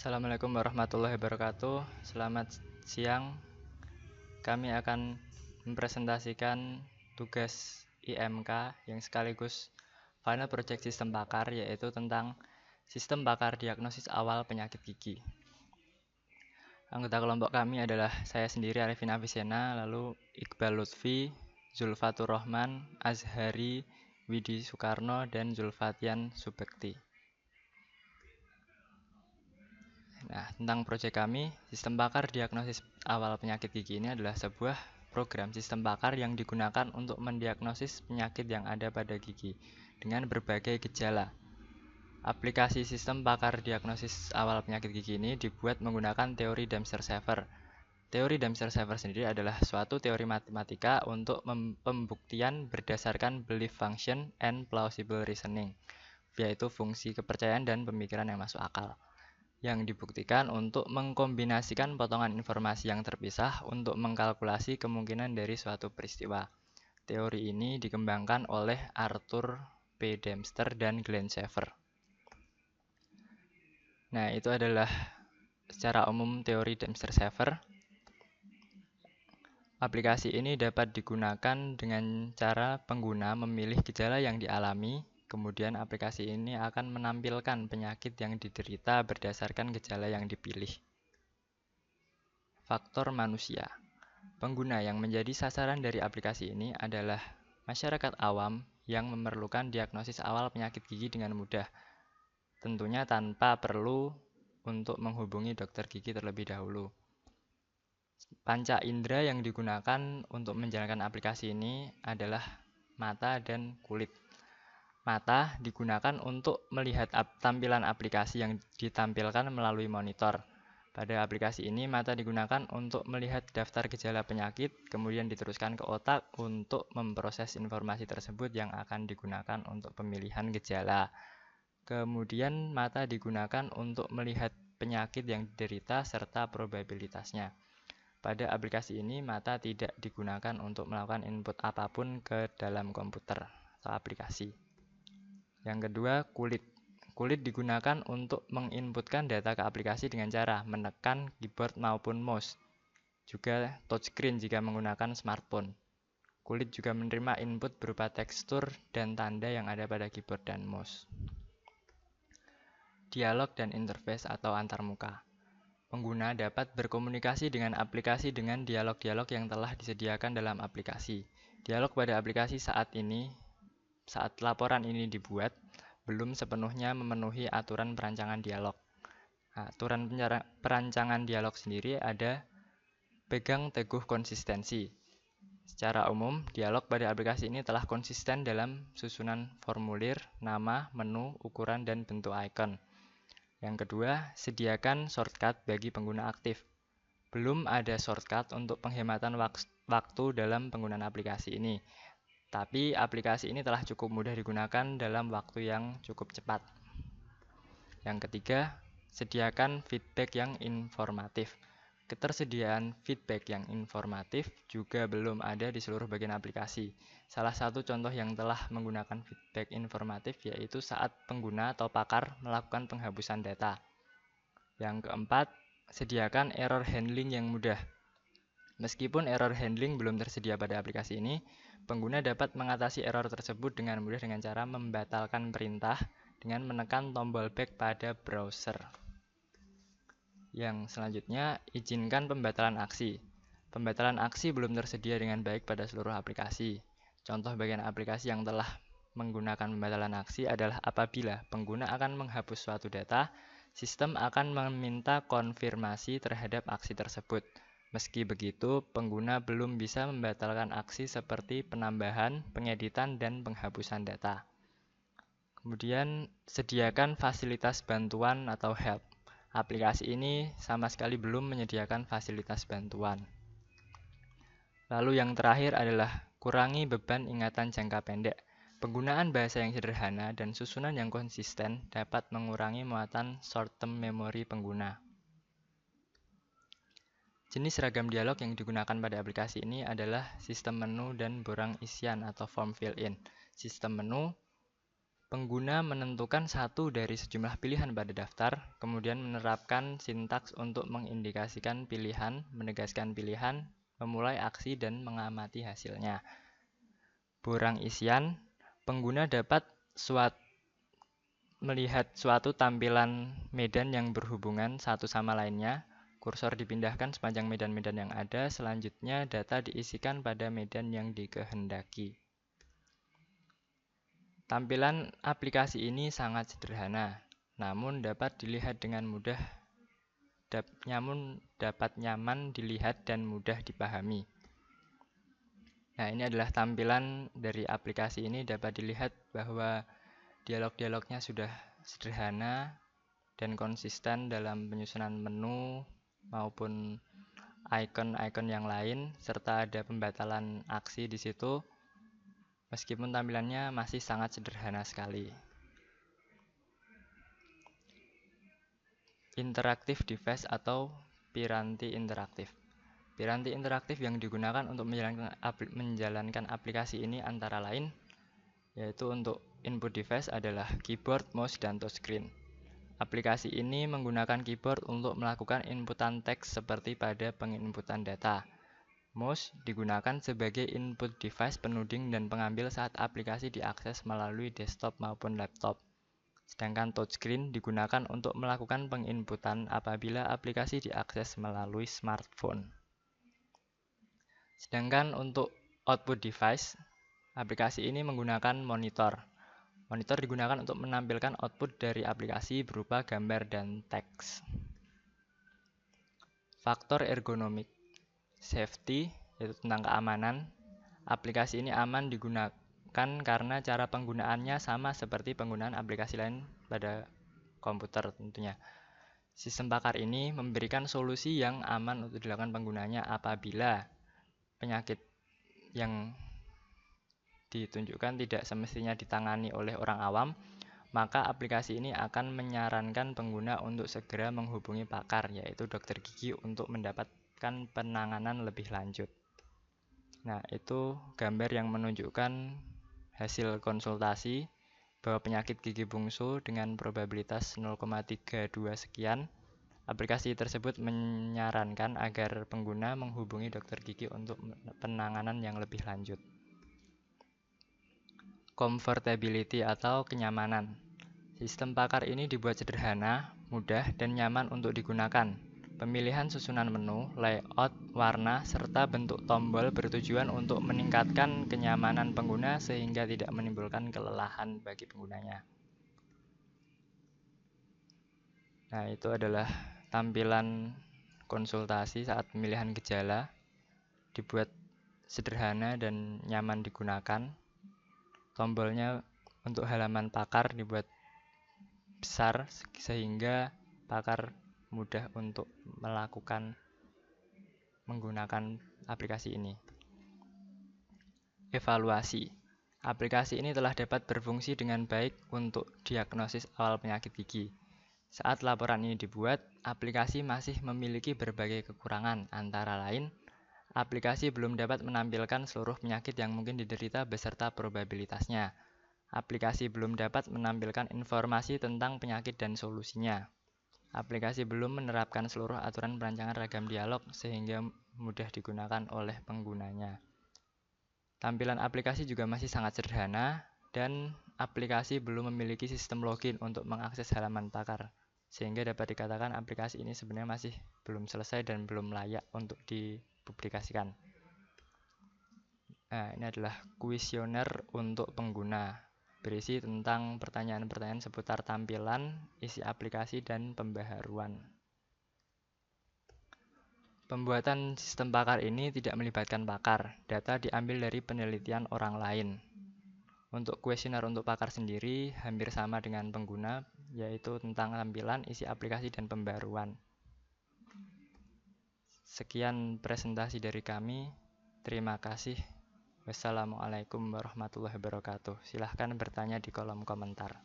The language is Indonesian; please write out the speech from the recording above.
Assalamualaikum warahmatullahi wabarakatuh. Selamat siang. Kami akan mempresentasikan tugas IMK yang sekaligus final project sistem pakar, yaitu tentang sistem pakar diagnosis awal penyakit gigi. Anggota kelompok kami adalah saya sendiri Arifin Avicenna, lalu Iqbal Lutfi, Zulfatur Rahman, Azhari, Widi Soekarno, dan Zulfatian Subekti. Nah, tentang proyek kami, sistem pakar diagnosis awal penyakit gigi ini adalah sebuah program sistem pakar yang digunakan untuk mendiagnosis penyakit yang ada pada gigi dengan berbagai gejala. Aplikasi sistem pakar diagnosis awal penyakit gigi ini dibuat menggunakan teori Dempsey-Shaver. Teori Dempsey-Shaver sendiri adalah suatu teori matematika untuk pembuktian berdasarkan belief function and plausible reasoning, yaitu fungsi kepercayaan dan pemikiran yang masuk akal, yang dibuktikan untuk mengkombinasikan potongan informasi yang terpisah untuk mengkalkulasi kemungkinan dari suatu peristiwa. Teori ini dikembangkan oleh Arthur P. Dempster dan Glenn Shaver. Nah, itu adalah secara umum teori Dempster-Shaver. Aplikasi ini dapat digunakan dengan cara pengguna memilih gejala yang dialami. Kemudian aplikasi ini akan menampilkan penyakit yang diderita berdasarkan gejala yang dipilih. Faktor manusia. Pengguna yang menjadi sasaran dari aplikasi ini adalah masyarakat awam yang memerlukan diagnosis awal penyakit gigi dengan mudah. Tentunya tanpa perlu untuk menghubungi dokter gigi terlebih dahulu. Panca indera yang digunakan untuk menjalankan aplikasi ini adalah mata dan kulit. Mata digunakan untuk melihat tampilan aplikasi yang ditampilkan melalui monitor. Pada aplikasi ini, mata digunakan untuk melihat daftar gejala penyakit, kemudian diteruskan ke otak untuk memproses informasi tersebut yang akan digunakan untuk pemilihan gejala. Kemudian, mata digunakan untuk melihat penyakit yang diderita serta probabilitasnya. Pada aplikasi ini, mata tidak digunakan untuk melakukan input apapun ke dalam komputer atau aplikasi. Yang kedua, kulit. Kulit digunakan untuk menginputkan data ke aplikasi dengan cara menekan keyboard maupun mouse. Juga touchscreen jika menggunakan smartphone. Kulit juga menerima input berupa tekstur dan tanda yang ada pada keyboard dan mouse. Dialog dan interface atau antarmuka. Pengguna dapat berkomunikasi dengan aplikasi dengan dialog-dialog yang telah disediakan dalam aplikasi. Dialog pada aplikasi saat laporan ini dibuat, belum sepenuhnya memenuhi aturan perancangan dialog. Aturan perancangan dialog sendiri ada pegang teguh konsistensi. Secara umum, dialog pada aplikasi ini telah konsisten dalam susunan formulir, nama, menu, ukuran, dan bentuk icon. Yang kedua, sediakan shortcut bagi pengguna aktif. Belum ada shortcut untuk penghematan waktu dalam penggunaan aplikasi ini. Tapi aplikasi ini telah cukup mudah digunakan dalam waktu yang cukup cepat. Yang ketiga, sediakan feedback yang informatif. Ketersediaan feedback yang informatif juga belum ada di seluruh bagian aplikasi. Salah satu contoh yang telah menggunakan feedback informatif yaitu saat pengguna atau pakar melakukan penghapusan data. Yang keempat, sediakan error handling yang mudah. Meskipun error handling belum tersedia pada aplikasi ini, pengguna dapat mengatasi error tersebut dengan mudah dengan cara membatalkan perintah dengan menekan tombol back pada browser. Yang selanjutnya, izinkan pembatalan aksi. Pembatalan aksi belum tersedia dengan baik pada seluruh aplikasi. Contoh bagian aplikasi yang telah menggunakan pembatalan aksi adalah apabila pengguna akan menghapus suatu data, sistem akan meminta konfirmasi terhadap aksi tersebut. Meski begitu, pengguna belum bisa membatalkan aksi seperti penambahan, pengeditan, dan penghapusan data. Kemudian, sediakan fasilitas bantuan atau help. Aplikasi ini sama sekali belum menyediakan fasilitas bantuan. Lalu yang terakhir adalah kurangi beban ingatan jangka pendek. Penggunaan bahasa yang sederhana dan susunan yang konsisten dapat mengurangi muatan short-term memory pengguna. Jenis ragam dialog yang digunakan pada aplikasi ini adalah sistem menu dan borang isian atau form fill-in. Sistem menu Pengguna menentukan satu dari sejumlah pilihan pada daftar, kemudian menerapkan sintaks untuk mengindikasikan pilihan, menegaskan pilihan, memulai aksi, dan mengamati hasilnya. Borang isian, pengguna dapat melihat suatu tampilan medan yang berhubungan satu sama lainnya. Kursor dipindahkan sepanjang medan-medan yang ada, selanjutnya data diisikan pada medan yang dikehendaki. Tampilan aplikasi ini sangat sederhana, namun dapat nyaman dilihat dan mudah dipahami. Nah, ini adalah tampilan dari aplikasi ini. Dapat dilihat bahwa dialog-dialognya sudah sederhana dan konsisten dalam penyusunan menu maupun icon-icon yang lain, serta ada pembatalan aksi di situ. Meskipun tampilannya masih sangat sederhana sekali. Interactive device atau piranti interaktif. Piranti interaktif yang digunakan untuk menjalankan aplikasi ini antara lain, yaitu untuk input device adalah keyboard, mouse, dan touchscreen. Aplikasi ini menggunakan keyboard untuk melakukan inputan teks seperti pada penginputan data. Mouse digunakan sebagai input device penuding dan pengambil saat aplikasi diakses melalui desktop maupun laptop. Sedangkan touchscreen digunakan untuk melakukan penginputan apabila aplikasi diakses melalui smartphone. Sedangkan untuk output device, aplikasi ini menggunakan monitor. Monitor digunakan untuk menampilkan output dari aplikasi berupa gambar dan teks. Faktor ergonomik. Safety, yaitu tentang keamanan. Aplikasi ini aman digunakan karena cara penggunaannya sama seperti penggunaan aplikasi lain pada komputer tentunya. Sistem pakar ini memberikan solusi yang aman untuk dilakukan penggunanya apabila penyakit yang ditunjukkan tidak semestinya ditangani oleh orang awam, maka aplikasi ini akan menyarankan pengguna untuk segera menghubungi pakar, yaitu dokter gigi, untuk mendapatkan penanganan lebih lanjut. Nah, itu gambar yang menunjukkan hasil konsultasi bahwa penyakit gigi bungsu dengan probabilitas 0,32 sekian. Aplikasi tersebut menyarankan agar pengguna menghubungi dokter gigi untuk penanganan yang lebih lanjut. Comfortability atau kenyamanan. Sistem pakar ini dibuat sederhana, mudah, dan nyaman untuk digunakan. Pemilihan susunan menu, layout, warna, serta bentuk tombol bertujuan untuk meningkatkan kenyamanan pengguna sehingga tidak menimbulkan kelelahan bagi penggunanya. Nah, itu adalah tampilan konsultasi saat pemilihan gejala. Dibuat sederhana dan nyaman digunakan. Tombolnya untuk halaman pakar dibuat besar sehingga pakar mudah untuk menggunakan aplikasi ini. Evaluasi. Aplikasi ini telah dapat berfungsi dengan baik untuk diagnosis awal penyakit gigi. Saat laporan ini dibuat, aplikasi masih memiliki berbagai kekurangan, antara lain, aplikasi belum dapat menampilkan seluruh penyakit yang mungkin diderita beserta probabilitasnya. Aplikasi belum dapat menampilkan informasi tentang penyakit dan solusinya. Aplikasi belum menerapkan seluruh aturan perancangan ragam dialog sehingga mudah digunakan oleh penggunanya. Tampilan aplikasi juga masih sangat sederhana dan aplikasi belum memiliki sistem login untuk mengakses halaman pakar, sehingga dapat dikatakan aplikasi ini sebenarnya masih belum selesai dan belum layak untuk dipublikasikan. Nah, ini adalah kuesioner untuk pengguna, berisi tentang pertanyaan-pertanyaan seputar tampilan, isi aplikasi, dan pembaharuan. Pembuatan sistem pakar ini tidak melibatkan pakar, data diambil dari penelitian orang lain. Untuk kuesioner untuk pakar sendiri hampir sama dengan pengguna, yaitu tentang tampilan, isi aplikasi, dan pembaruan. Sekian presentasi dari kami, terima kasih. Wassalamualaikum warahmatullahi wabarakatuh. Silahkan bertanya di kolom komentar.